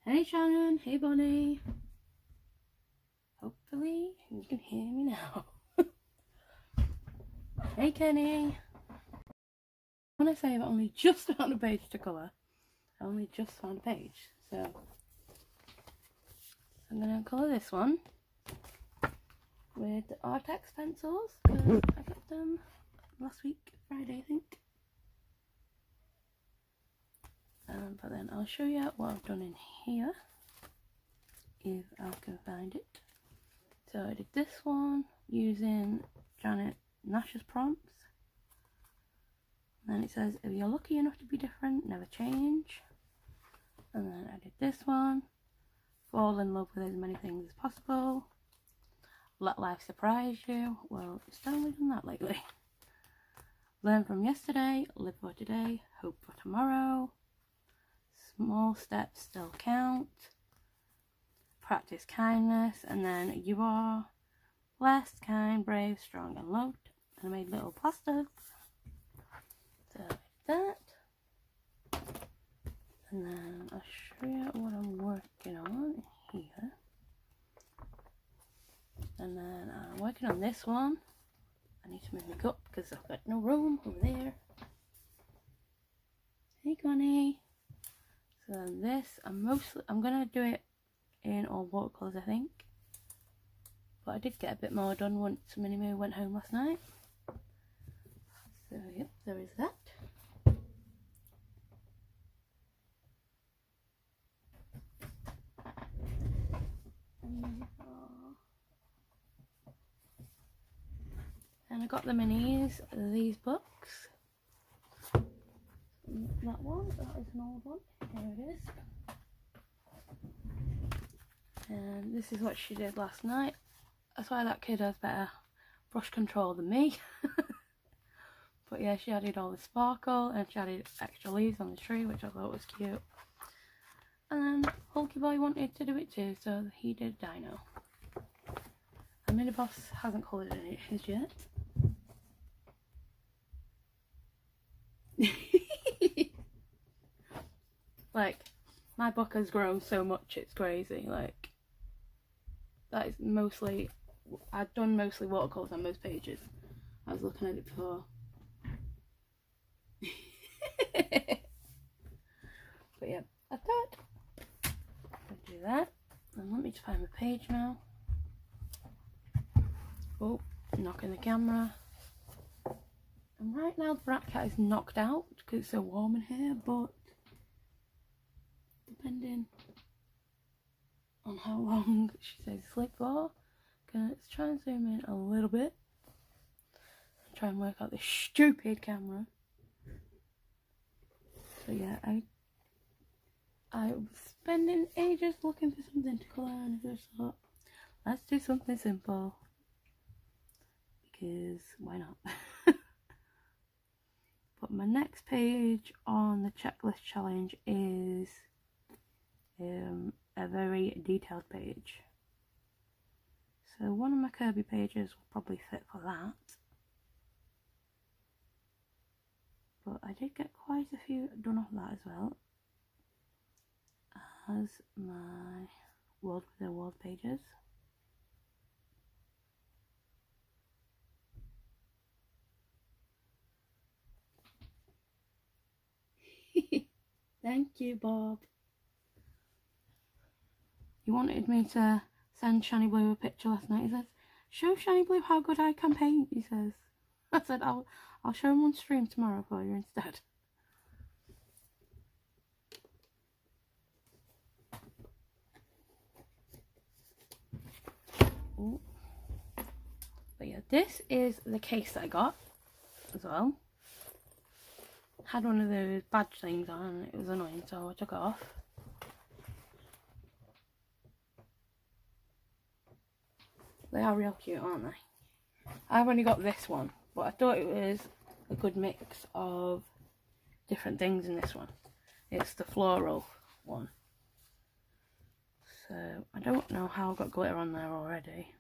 Hey Shannon, hey Bonnie. Hopefully you can hear me now. Hey Kenny. When I say I've only just found a page to colour, I only just found a page, so I'm going to colour this one with the Arrtx pencils because I got them last week, Friday I think. But then I'll show you what I've done in here, if I can find it. So I did this one using Janet Nash's prompts. And then it says, if you're lucky enough to be different, never change. And then I did this one, fall in love with as many things as possible. Let life surprise you. Well, it's totally done that lately. Learn from yesterday, live for today, hope for tomorrow. Small steps still count. Practice kindness, and then you are blessed, kind, brave, strong and loved. And I made little plasters. So I did that. And then I'll show you what I'm working on here. And then I'm working on this one. I need to move my cup because I've got no room over there. Hey Connie. So then this, I'm gonna do it in all watercolours I think. But I did get a bit more done once Minnie Moo went home last night. So yep, there is that. And I got the minis, these books. That one, that is an old one. Here it is. And this is what she did last night. That's why that kid has better brush control than me. But yeah, she added all the sparkle and she added extra leaves on the tree, which I thought was cute. And then Hulky Boy wanted to do it too, so he did Dino. And Mini Boss hasn't coloured in it his yet. Like, my book has grown so much, it's crazy. Like, that is mostly, I've done mostly watercolours on most pages. I was looking at it before. But yeah, I thought I'd do that. And let me just find my page now. Oh, knocking the camera. And right now the Brat Cat is knocked out because it's so warm in here, but depending on how long she says sleep for, let's try and zoom in a little bit and try and work out this stupid camera. So yeah, I was spending ages looking for something to colour and I just thought, let's do something simple because why not? But my next page on the checklist challenge is a very detailed page. So one of my Kirby pages will probably fit for that. But I did get quite a few done off that as well as my World Within World pages. Thank you, Bob. He wanted me to send Shiny Blue a picture last night. He says, show Shiny Blue how good I can paint, he says. I said, I'll show him on stream tomorrow for you instead. Ooh. But yeah, this is the case that I got as well. Had one of those badge things on and it was annoying, so I took it off. They are real cute, aren't they? I've only got this one, but I thought it was a good mix of different things in this one. It's the floral one. So I don't know how I got glitter on there already,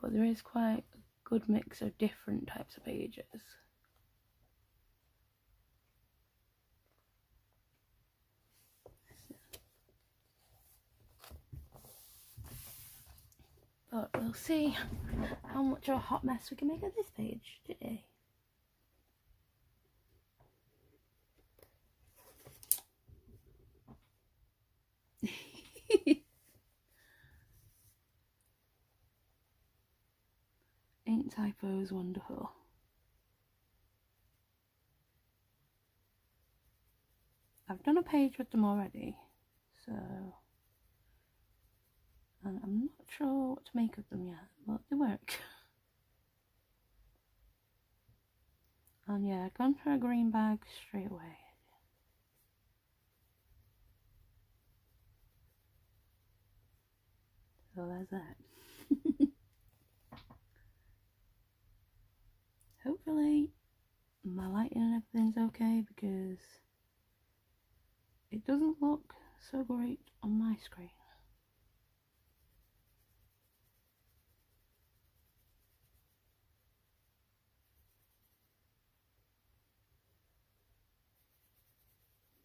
but there is quite a good mix of different types of pages. but we'll see how much of a hot mess we can make of this page today. Ain't typos wonderful? I've done a page with them already, so and I'm not sure what to make of them yet, but they work. And yeah, gone for a green bag straight away. So there's that. Hopefully my lighting and everything's okay, because it doesn't look so great on my screen.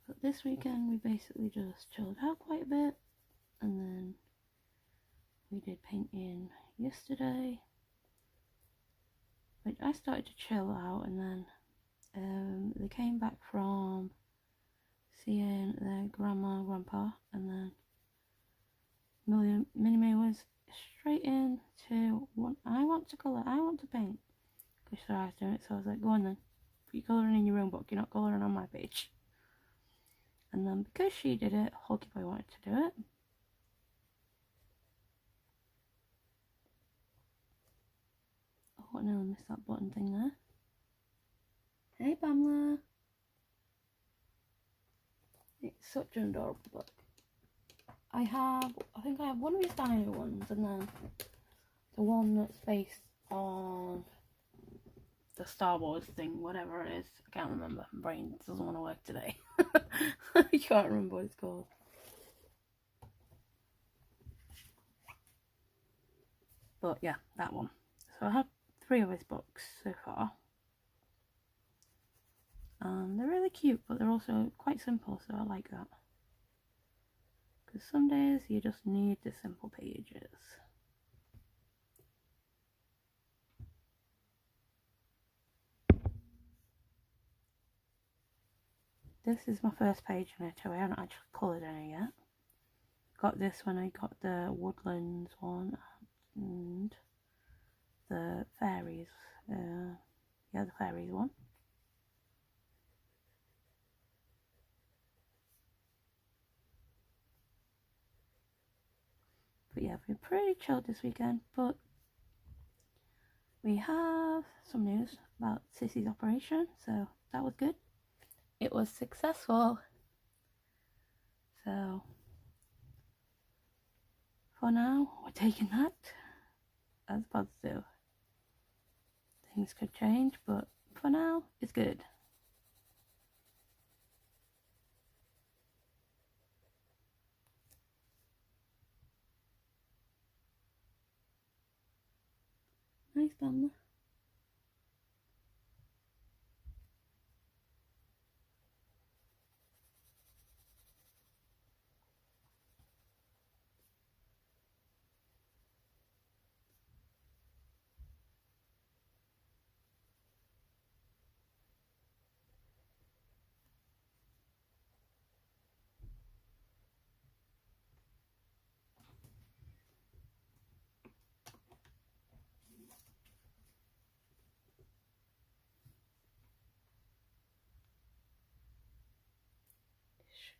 But this weekend we basically just chilled out quite a bit, and then we did painting yesterday, which I started to chill out, and then they came back from seeing their grandma and grandpa, and then Minnie was straight into I want to colour, I want to paint, because I was doing it. So I was like, go on then, you're colouring in your own book, you're not colouring on my page. And then because she did it, Hulky Boy wanted to do it. Oh no, I missed that button thing there. Hey Pamela. It's such an adorable book. I think I have one of his dino ones, and then the one that's based on the Star Wars thing, whatever it is. I can't remember. My brain doesn't want to work today. I can't remember what it's called. But yeah, that one. So I have 3 of his books so far. They're really cute, but they're also quite simple, so I like that. Because some days you just need the simple pages. This is my first page in it, so I haven't actually coloured any yet. Got this when I got the Woodlands one and the fairies. Yeah, the fairies one. But yeah, we've been pretty chilled this weekend, but we have some news about Sissy's operation, so that was good. It was successful. So for now, we're taking that as positive. Things could change, but for now, it's good. Nice bummer.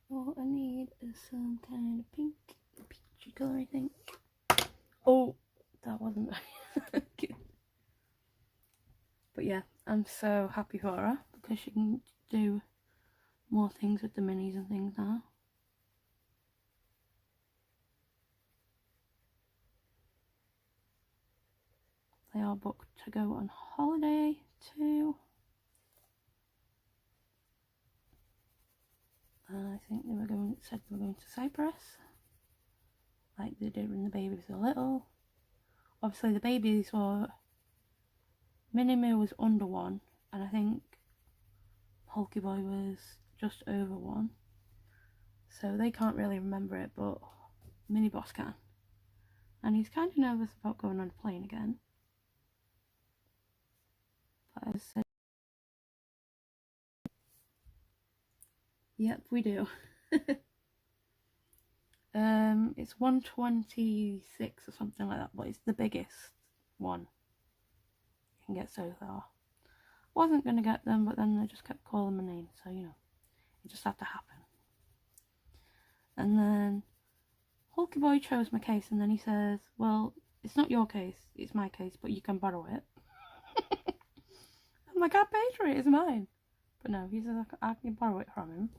All I need is some kind of pink, peachy colour, I think. Oh, that wasn't good. But yeah, I'm so happy for her, because she can do more things with the minis and things now. They are booked to go on holiday too. I think said they were going to Cyprus, like they did when the babies were little. Obviously the babies were, Minnie was under 1, and I think Hulky Boy was just over 1. So they can't really remember it, but Mini Boss can. And he's kind of nervous about going on a plane again. But I said, yep, we do. It's 126 or something like that, but it's the biggest one you can get so far. Wasn't going to get them, but then they just kept calling my name, so you know, it just had to happen. And then Hulky Boy chose my case, and then he says, well, it's not your case, it's my case, but you can borrow it. I'm like, I paid for it, it's mine. But no, he says I can borrow it from him.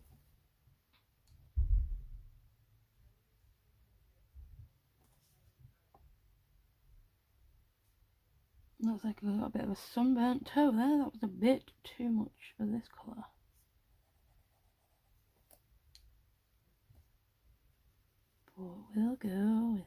Looks like I got a bit of a sunburnt toe there. That was a bit too much for this colour. But we'll go with it.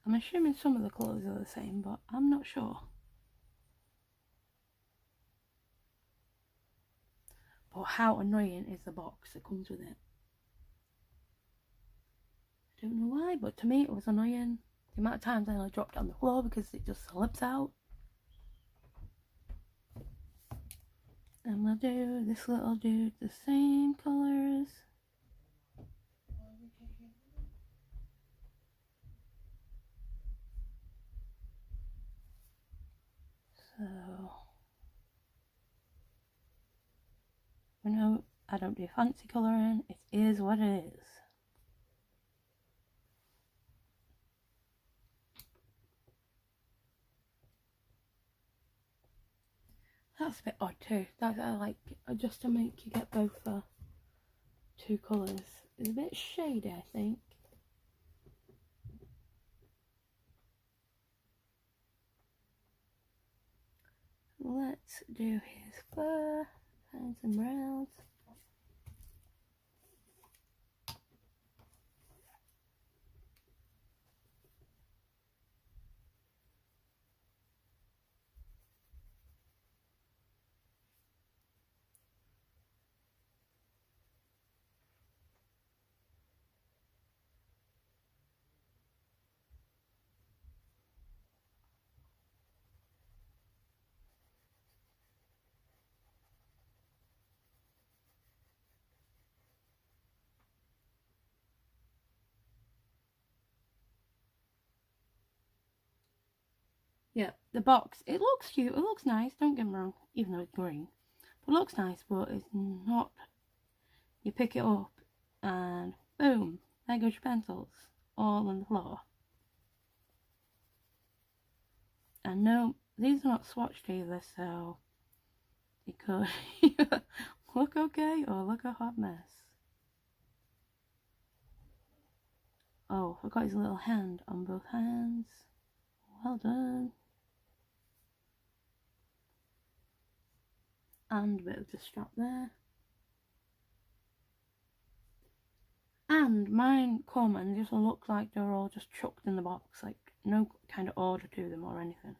I'm assuming some of the colours are the same, but I'm not sure. But how annoying is the box that comes with it? I don't know why, but to me it was annoying. The amount of times I dropped it on the floor because it just slips out. And we'll do this little dude the same colours. So, we know I don't do fancy colouring, it is what it is. That's a bit odd too. That's like just to make you get both two colours. It's a bit shady, I think. Let's do his fur, find some browns. Yeah, the box, it looks cute, it looks nice, don't get me wrong, even though it's green. But it looks nice, but it's not. You pick it up and boom, there goes your pencils, all on the floor. And no, these are not swatched either, so it could look okay or look a hot mess. Oh, I got his little hand on both hands. Well done. And a bit of the strap there. And mine come and just look like they're all just chucked in the box, like no kind of order to them or anything.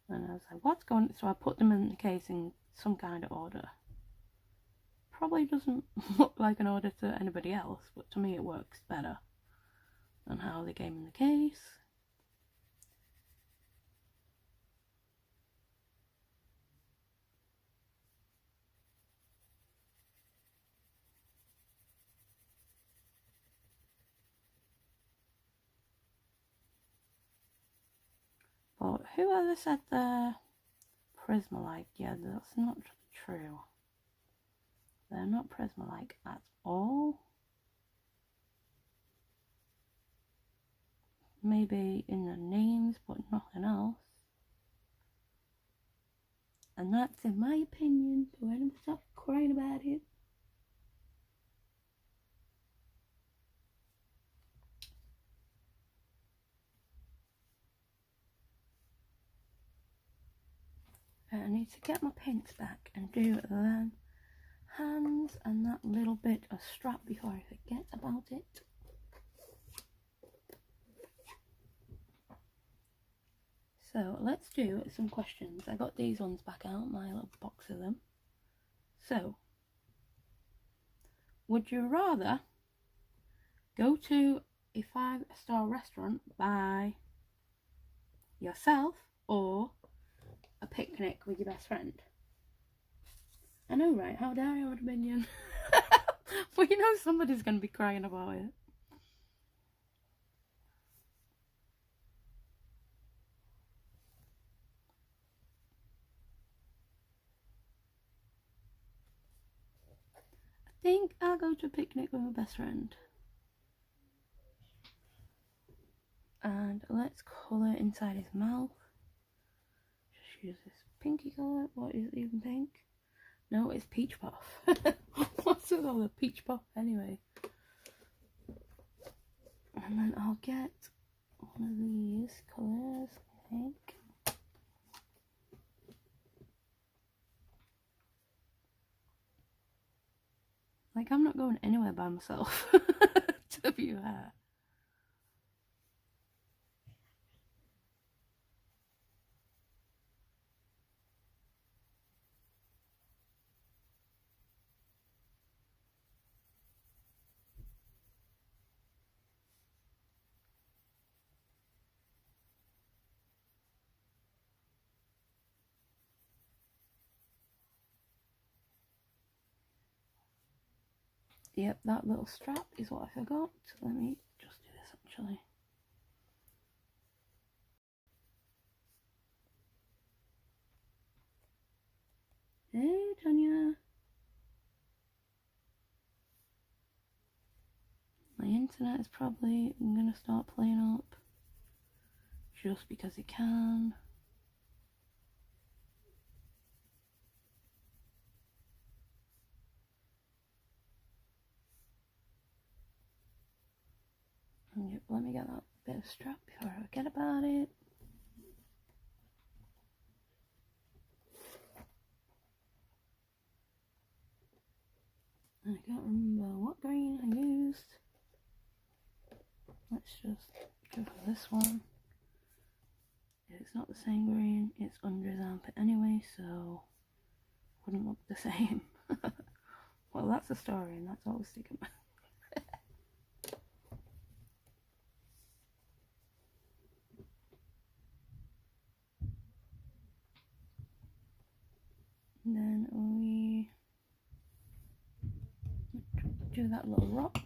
And I was like, what's going on? So I put them in the case in some kind of order. Probably doesn't look like an order to anybody else, but to me it works better than how they came in the case. But whoever said the Prisma-like, yeah, that's not true. They're not Prisma-like at all. Maybe in the names, but nothing else. And that's in my opinion. Do anyone stop crying about it? I need to get my paints back and do them hands and that little bit of strap before I forget about it. So let's do some questions. I got these ones back out, my little box of them. So, would you rather go to a 5-star restaurant by yourself or a picnic with your best friend? I know, right? How dare your opinion? But you know somebody's going to be crying about it. I think I'll go to a picnic with my best friend. And let's colour inside his mouth. Just use this pinky colour. What is it, even pink? No, it's peach puff. What's with all the peach puff anyway? And then I'll get one of these colours, I think. Like, I'm not going anywhere by myself, to be fair. Yep, that little strap is what I forgot. Let me just do this actually. Hey, Tanya. My internet is probably going to start playing up just because it can. Yep, let me get that bit of strap before I forget about it. I can't remember what green I used. Let's just go for this one. If it's not the same green, it's under his armpit anyway, so wouldn't look the same. Well, that's the story, and that's all we're sticking with. And then we do that little rock.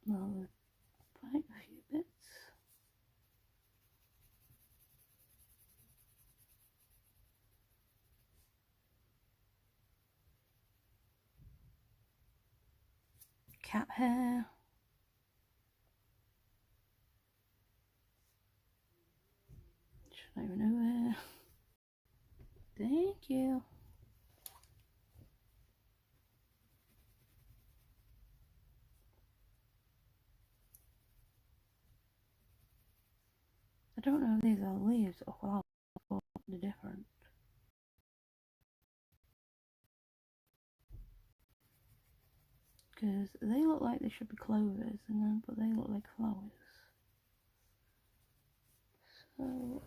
Well, quite a few bits. Cat hair. Should I even know where? Thank you. I don't know if these are leaves or flowers, but they're different. Because they look like they should be clovers, but they look like flowers. So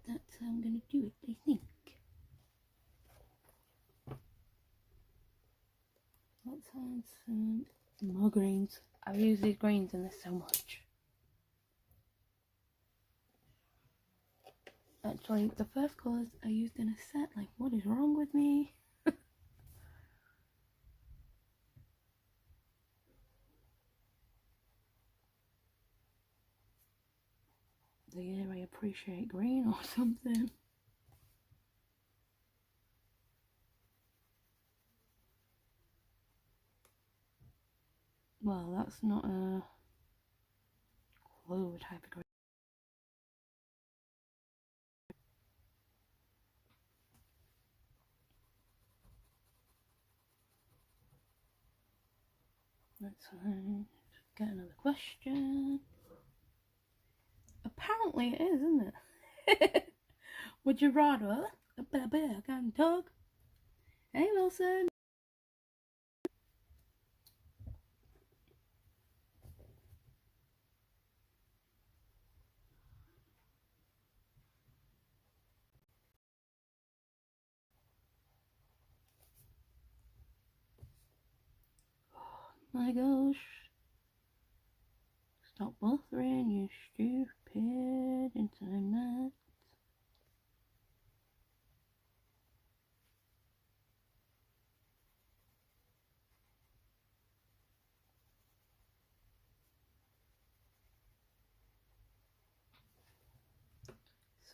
that's how I'm going to do it, I think. Let's add some more greens. I've used these greens in this so much. Actually, the first colours I used in a set, like, what is wrong with me? The year I appreciate green or something. Well, that's not a clover type of green. That's fine. Get another question. Apparently it is, isn't it? Would you rather a bear can talk? Hey Wilson. Oh my gosh. Stop bothering, you stupid internet.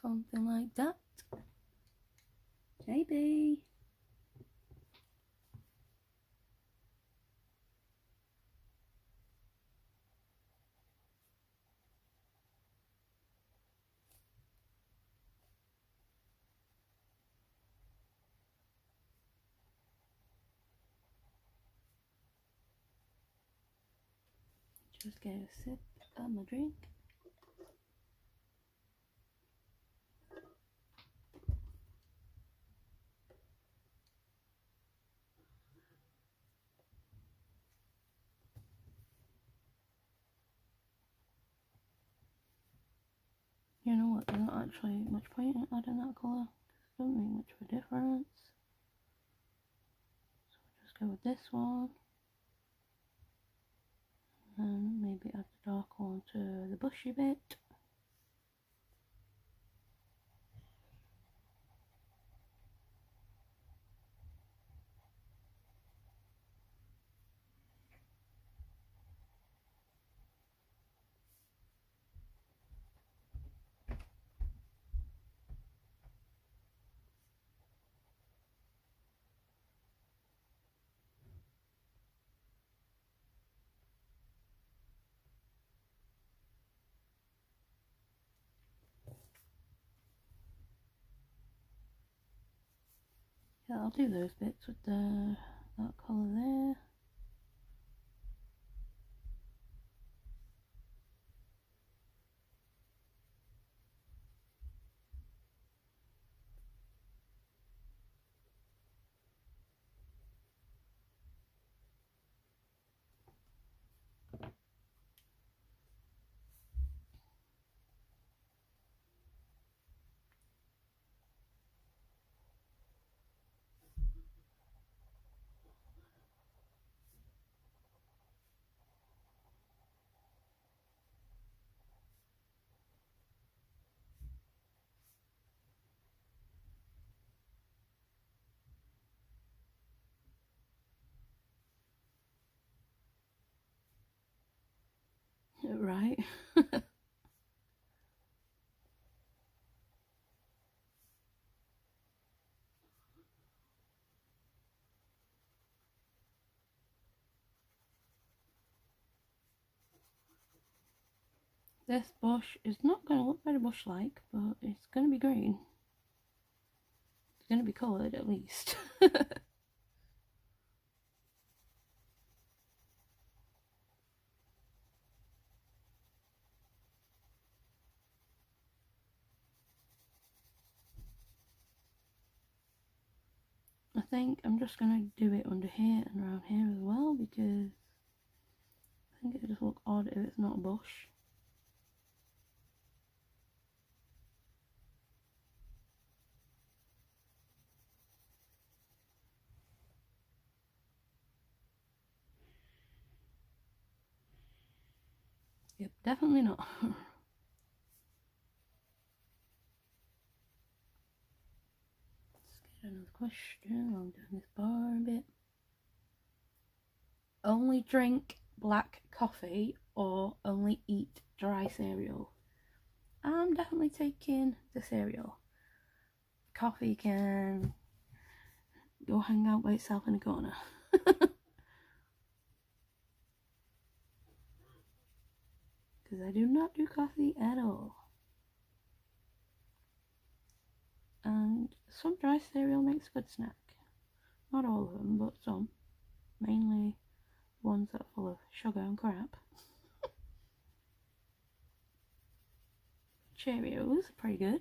Something like that. JB. Just get a sip of my drink. You know what, there's not actually much point in adding that colour. It doesn't make much of a difference. So we'll just go with this one. And maybe add the dark one to the bushy bit. Yeah, I'll do those bits with that colour there. Right. This bush is not going to look very bush-like, but it's going to be green. It's going to be coloured at least. I think I'm just going to do it under here and around here as well, because I think it would just look odd if it's not a bush. Yep, definitely not. Let's get another question. I'm doing this bar a bit. Only drink black coffee or only eat dry cereal? I'm definitely taking the cereal. Coffee can go hang out by itself in a corner. Because I do not do coffee at all. And some dry cereal makes a good snack. Not all of them, but some. Mainly ones ones that are full of sugar and crap. Cheerios are pretty good.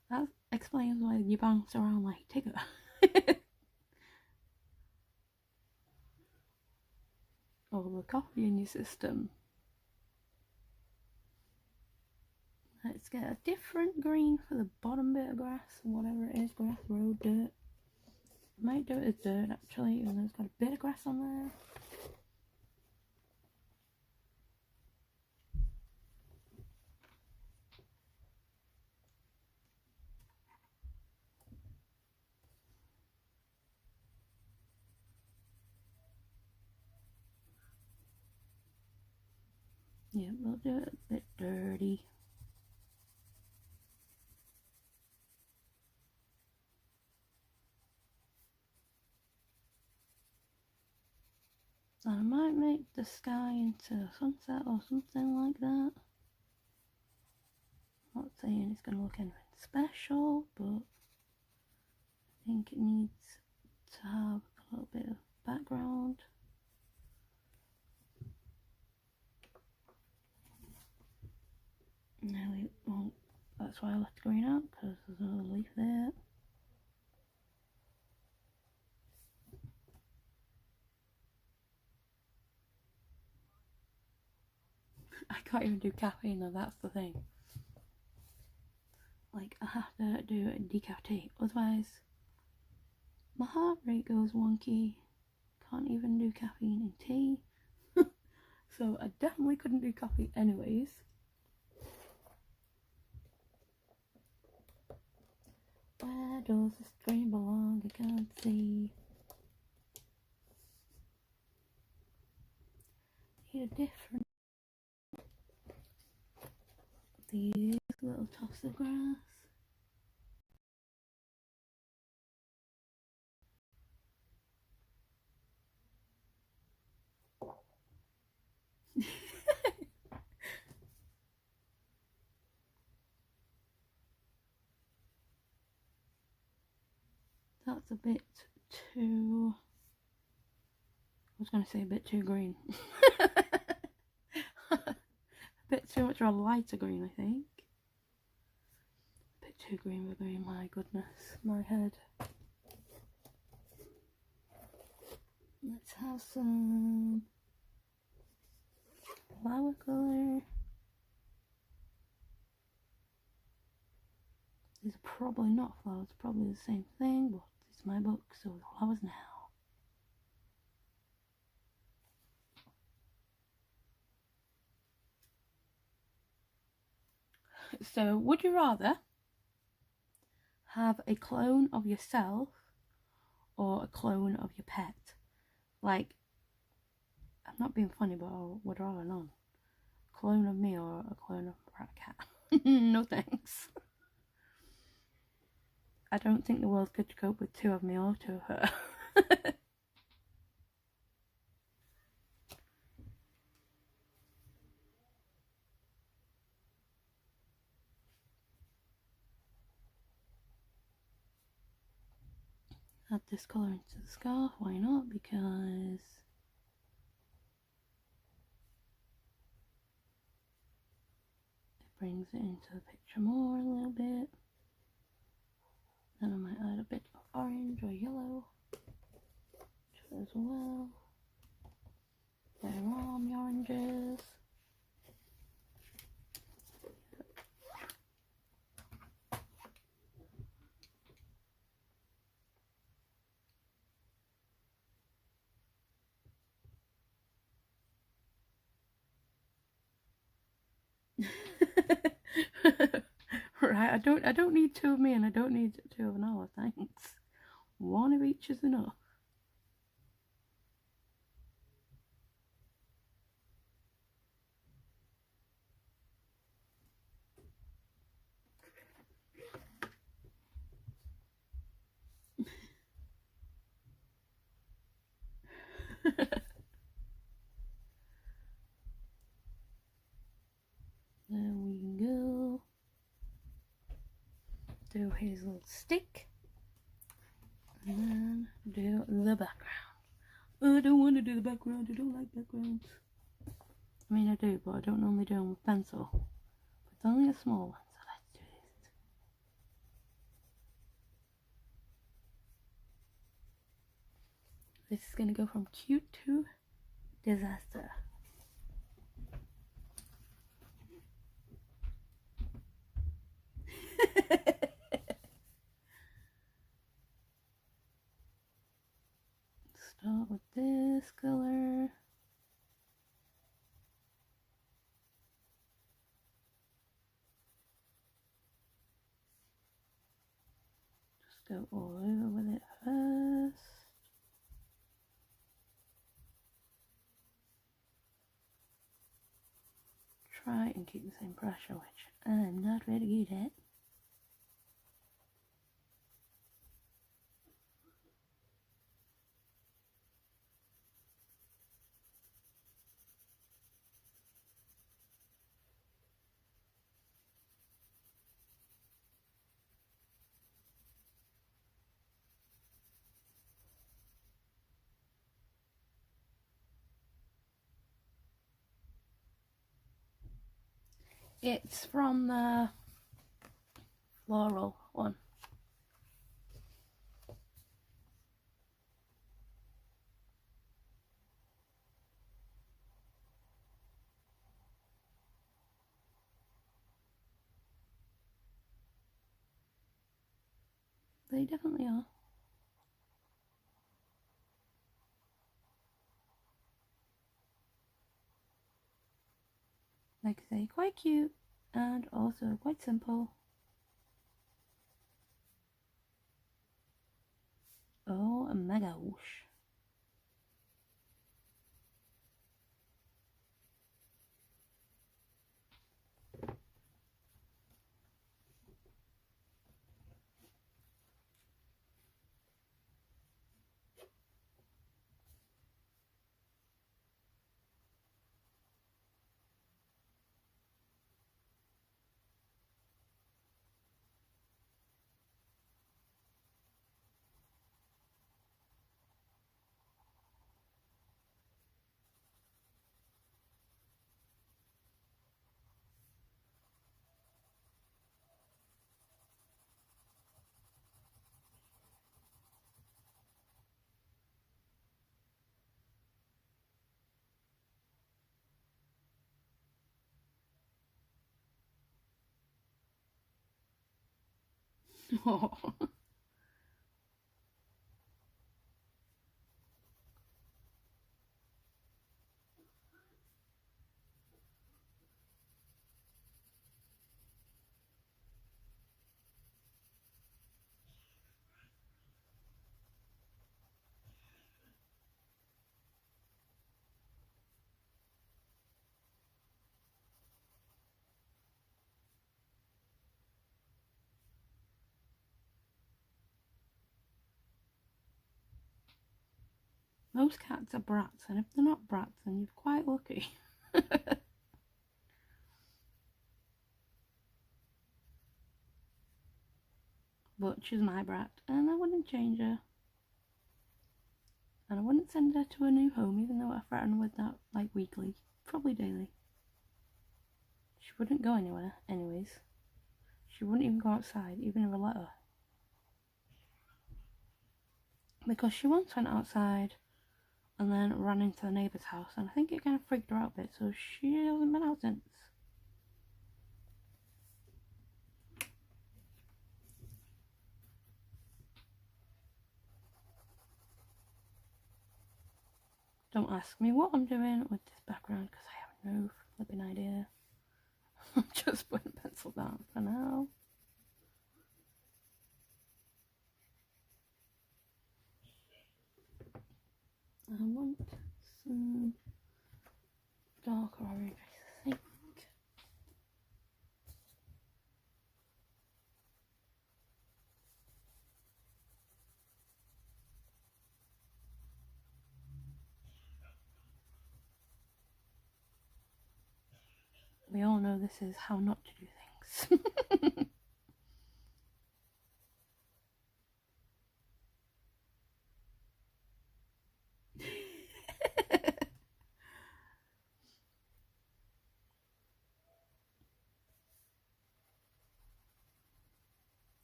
That explains why you bounce around like Tigger. Or the coffee in your system. Let's get a different green for the bottom bit of grass, whatever it is, grass, road, dirt. I might do it as dirt actually, even though it's got a bit of grass on there. Yeah, we'll do it a bit dirty. And I might make the sky into a sunset or something like that. I'm not saying it's going to look anything special, but I think it needs to have a little bit of background. Now we won't, that's why I left the green out, because there's another leaf there. I can't even do caffeine though, that's the thing. Like, I have to do a decaf tea, otherwise my heart rate goes wonky. Can't even do caffeine in tea. So I definitely couldn't do coffee anyways. Where does the stream belong? I can't see. Need a different. These little tufts of grass. That's a bit too, I was going to say a bit too green. A bit too much of a lighter green, I think. A bit too green with green, my goodness, my head. Let's have some flower colour. These are probably not flowers, probably the same thing, but it's my book, so the flowers now. So, would you rather have a clone of yourself or a clone of your pet? Like, I'm not being funny, but I would rather none. A clone of me or a clone of a rat cat? No thanks. I don't think the world could cope with two of me or two of her. Add this colour into the scarf, why not? Because it brings it into the picture more a little bit. Then I might add a bit of orange or yellow as well. Where are my oranges? Right, I don't need two of me and I don't need two of Noah, thanks. One of each is enough. There we go. Do his little stick. And then do the background. I don't want to do the background. I don't like backgrounds. I mean, I do, but I don't normally do them with pencil. It's only a small one, so let's do this. This is going to go from cute to disaster. Start with this color. Just go all over with it first. Try and keep the same pressure, which I'm not really good at. It's from the floral one. They definitely are. Like I say, quite cute and also quite simple. Oh my gosh. Oh. Most cats are brats, and if they're not brats, then you're quite lucky. But she's my brat, and I wouldn't change her. And I wouldn't send her to a new home, even though I threaten with that like weekly, probably daily. She wouldn't go anywhere, anyways. She wouldn't even go outside, even if I let her. Because she once went outside and then ran into the neighbour's house, and I think it kind of freaked her out a bit, so she hasn't been out since. Don't ask me what I'm doing with this background, because I have no flipping idea. I'm just putting pencil down for now. I want some dark orange, I think. We all know this is how not to do things.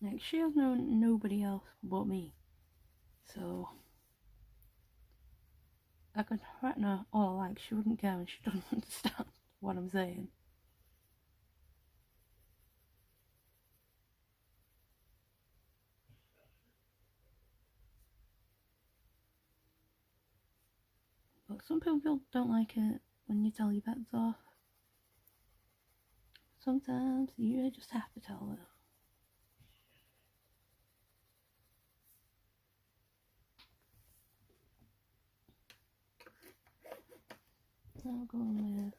Like, she has nobody else but me. So I could threaten her all like she wouldn't care and she doesn't understand what I'm saying. But some people don't like it when you tell your pets off. Sometimes you just have to tell them. I'll go with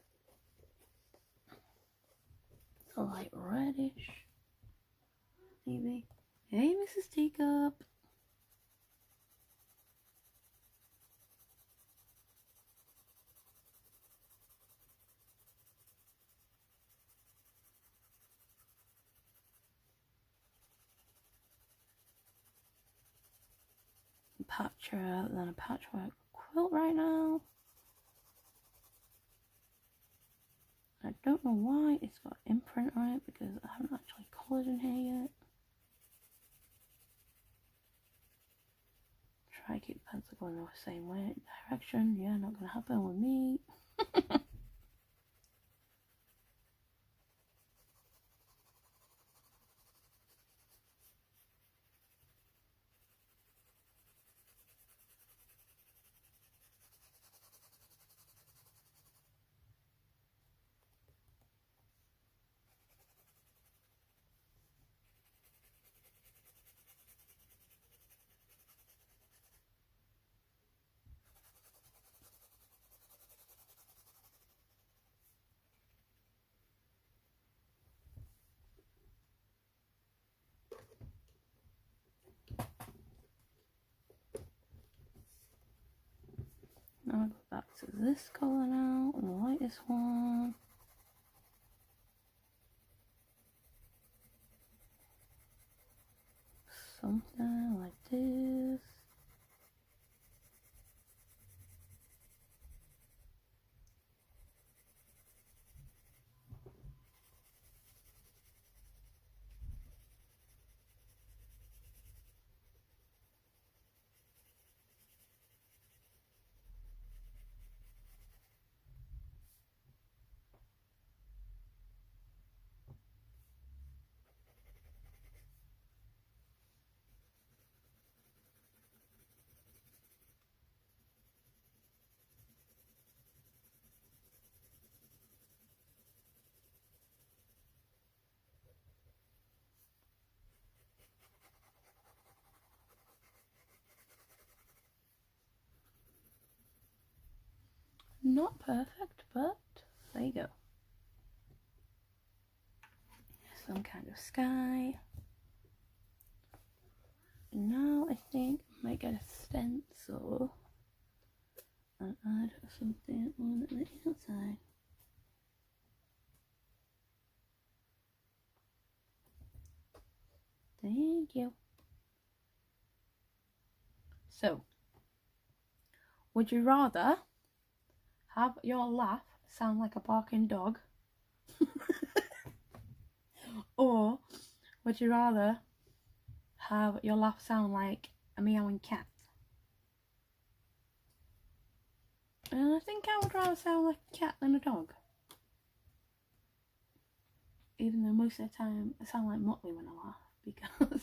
a light reddish. Maybe. Hey, Mrs. Teacup. Patch her out, then a patchwork quilt right now. I don't know why it's got imprint on it because I haven't actually coloured in here yet. Try to keep the pencil going the same way direction. Yeah, not gonna happen with me. Now I go back to this colour now, and the lightest one. Something like this. Not perfect, but there you go. Some kind of sky. Now I think I might get a stencil and add something on the outside. Thank you. So, would you rather have your laugh sound like a barking dog? Or would you rather have your laugh sound like a meowing cat? And I think I would rather sound like a cat than a dog. Even though most of the time I sound like Motley when I laugh, because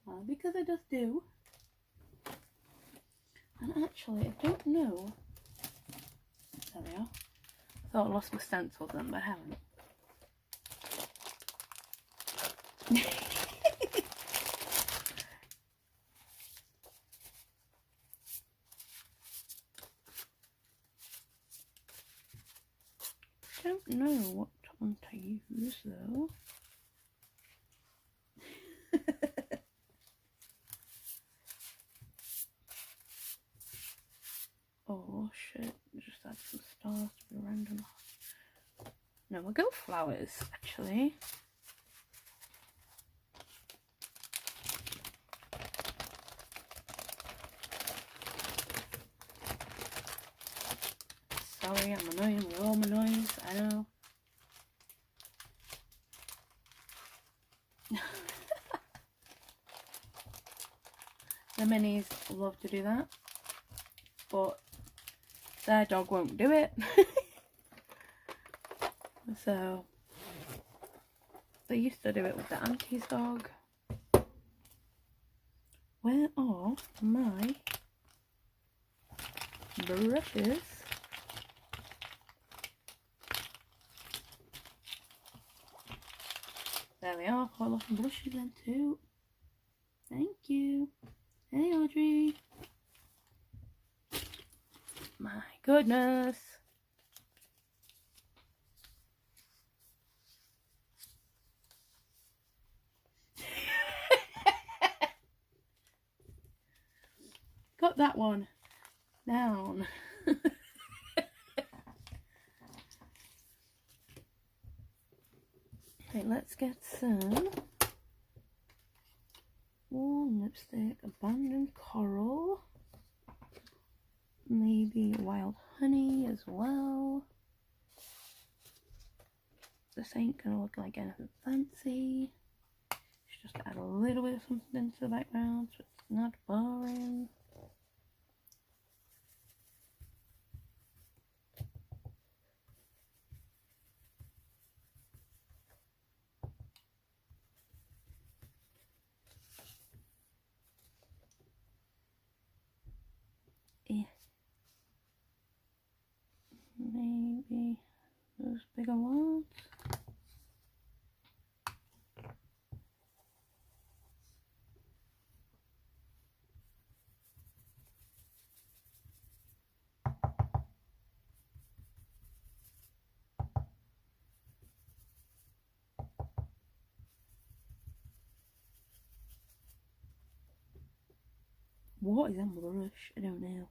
well, because I just do. And actually, I don't know. There we are. I thought I lost my stencils then, but I haven't. I don't know what one to use though. Oh shit, just add some stars to be random. no, we'll go flowers actually. Sorry, I'm annoying with all my noise, I know. The minis love to do that, but their dog won't do it. So they used to do it with the auntie's dog. Where are my brushes? There we are, quite a lot of blushes then too. Thank you. Hey Audrey. My goodness. Got that one down. Okay, let's get some warm lipstick, abandoned coral, maybe wild honey as well. This ain't gonna look like anything fancy. Just add a little bit of something to the background so it's not boring. Maybe those bigger ones. What is on the brush? I don't know.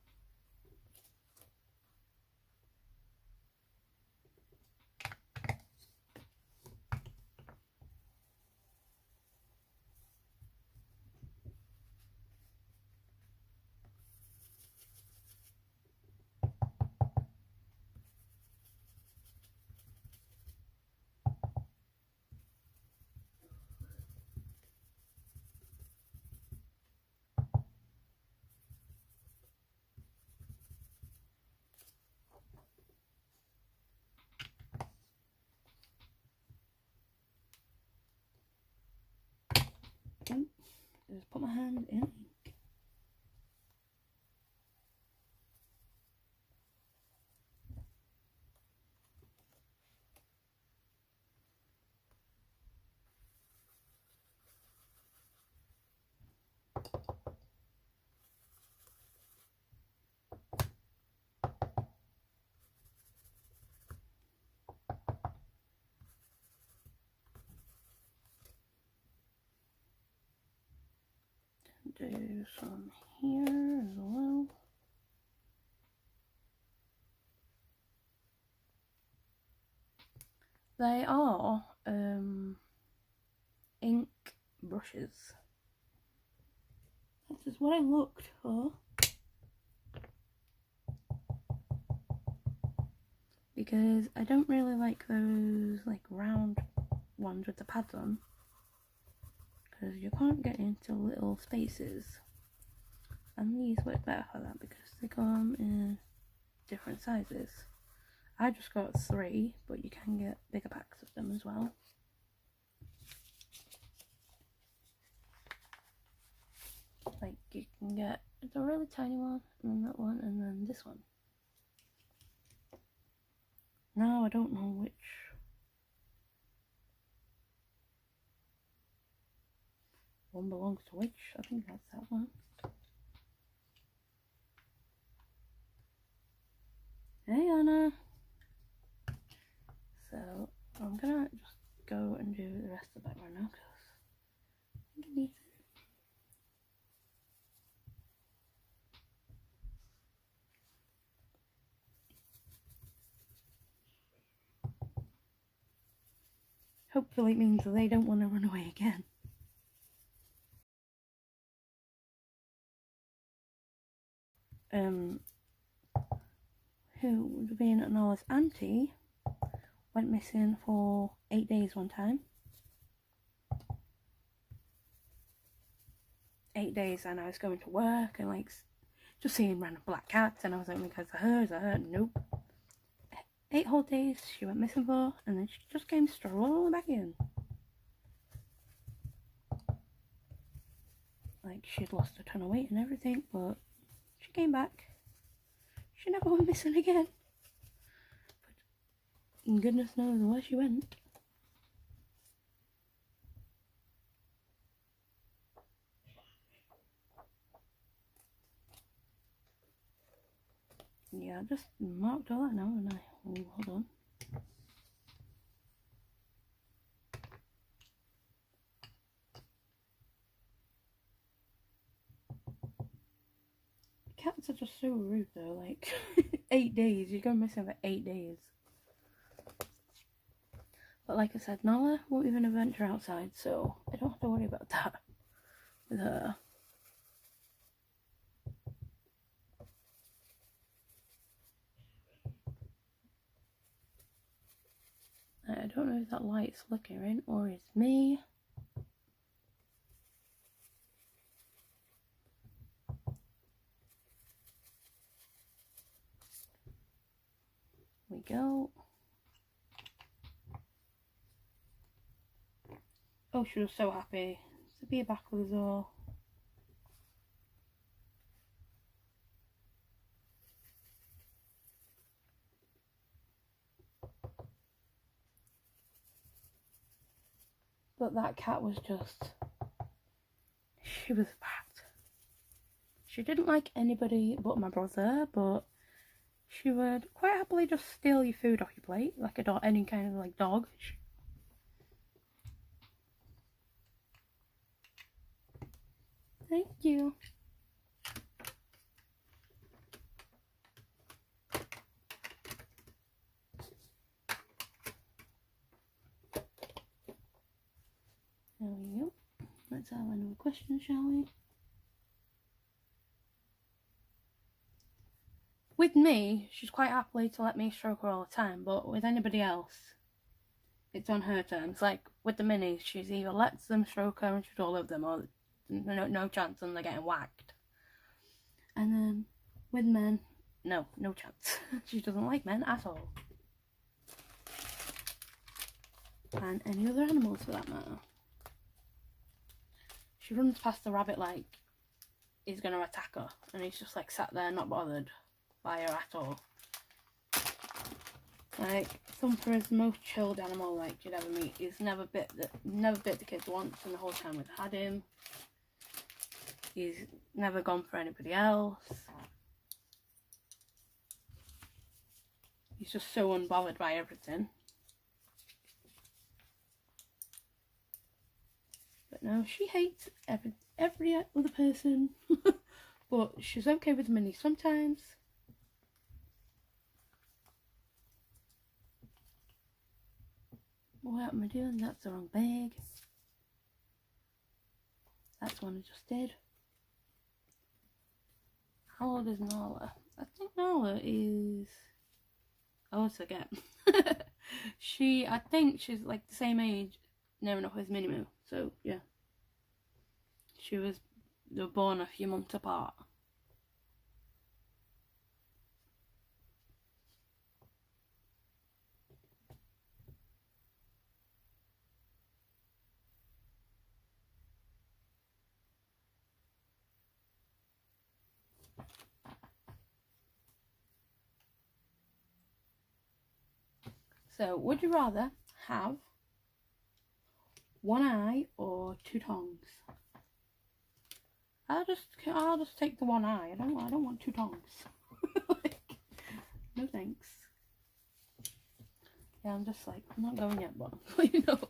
Just put my hand in ink. Do some here as well. They are ink brushes. This is what I looked for. Because I don't really like those like round ones with the pads on. Because you can't get into little spaces. And these work better for that because they come in different sizes. I just got 3, but you can get bigger packs of them as well. Like you can get the really tiny one, and then that one, and then this one. Now I don't know which one belongs to which. I think that's that one. Hey Anna! So I'm gonna just go and do the rest of the background now because I think it needs it. hopefully it means that they don't want to run away again. Who would have been Nala's auntie went missing for 8 days one time. 8 days, and I was going to work and like just seeing random black cats, and I was like, because of her, is that her? Nope. 8 whole days she went missing for, and then she just came strolling back in. Like, she'd lost a ton of weight and everything, but she came back. She never went missing again. But goodness knows where she went. Yeah, I just marked all that now, and oh, hold on. Cats are just so rude though, like 8 days, you go missing for 8 days. But like I said, Nala won't even venture outside, so I don't have to worry about that with her. I don't know if that light's flickering or it's me. We go. Oh, she was so happy to be back with us all. But that cat was just, she was bad. She didn't like anybody but my brother, but she would quite happily just steal your food off your plate, like a dog, any kind of like dog. Thank you. There we go. Let's have another question, shall we? With me, she's quite happily to let me stroke her all the time, but with anybody else, it's on her terms. Like with the minis, she's either lets them stroke her and she's all over them, or no chance and they're getting whacked. And then with men, no chance. She doesn't like men at all. And any other animals for that matter. She runs past the rabbit like he's gonna attack her, and he's just like sat there not bothered by her at all. Like, Thumper is the most chilled animal like you'd ever meet. He's never bit the kids once in the whole time we've had him. He's never gone for anybody else. He's just so unbothered by everything. But no, she hates every other person. But she's okay with Minnie sometimes. What am I doing? That's the wrong bag. That's one I just did. How old is Nala? I think Nala is... I always forget. I think she's like the same age, near enough as Minnie Moo. So yeah. They were born a few months apart. So, would you rather have one eye or two tongues? I'll just take the one eye. I don't want two tongues. Like, no thanks. Yeah, I'm just like, I'm not going yet, but I'm cleaning up.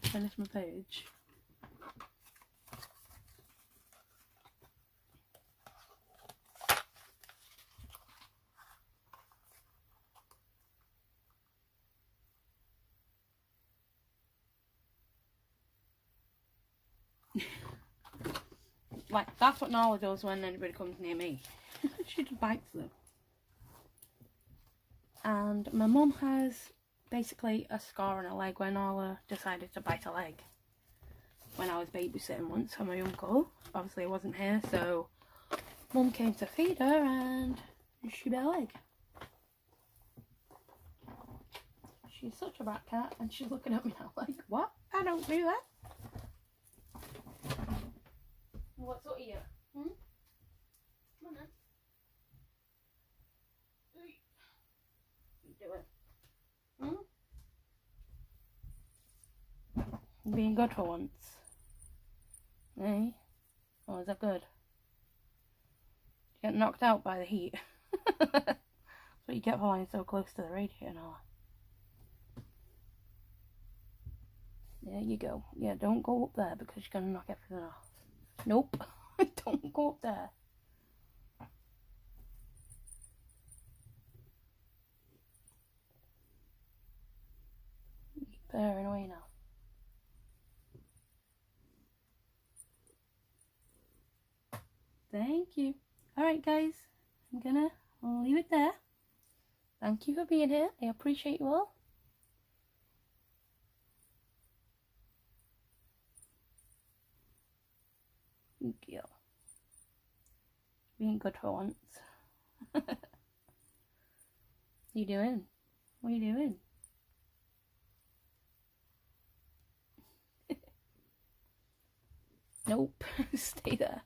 Finish my page. like, that's what Nala does when anybody comes near me. She just bites them. And my mum has basically a scar on her leg where Nala decided to bite her leg. When I was babysitting once for my uncle. Obviously I wasn't here, so Mum came to feed her and she bit her leg. She's such a brat cat, and she's looking at me now like, what? I don't do that. What's up here? Hmm? Come on then. You do it. Hmm? Being good for once. Eh? Oh, is that good? You get knocked out by the heat. That's what you get for lying so close to the radiator and all. There you go. Yeah, don't go up there because you're going to knock everything off. Nope. Don't go up there. Keep bearing away now. Thank you. Alright guys, I'm gonna leave it there. Thank you for being here. I appreciate you all. Thank you. Being good for once. You doing? What are you doing? Nope. Stay there.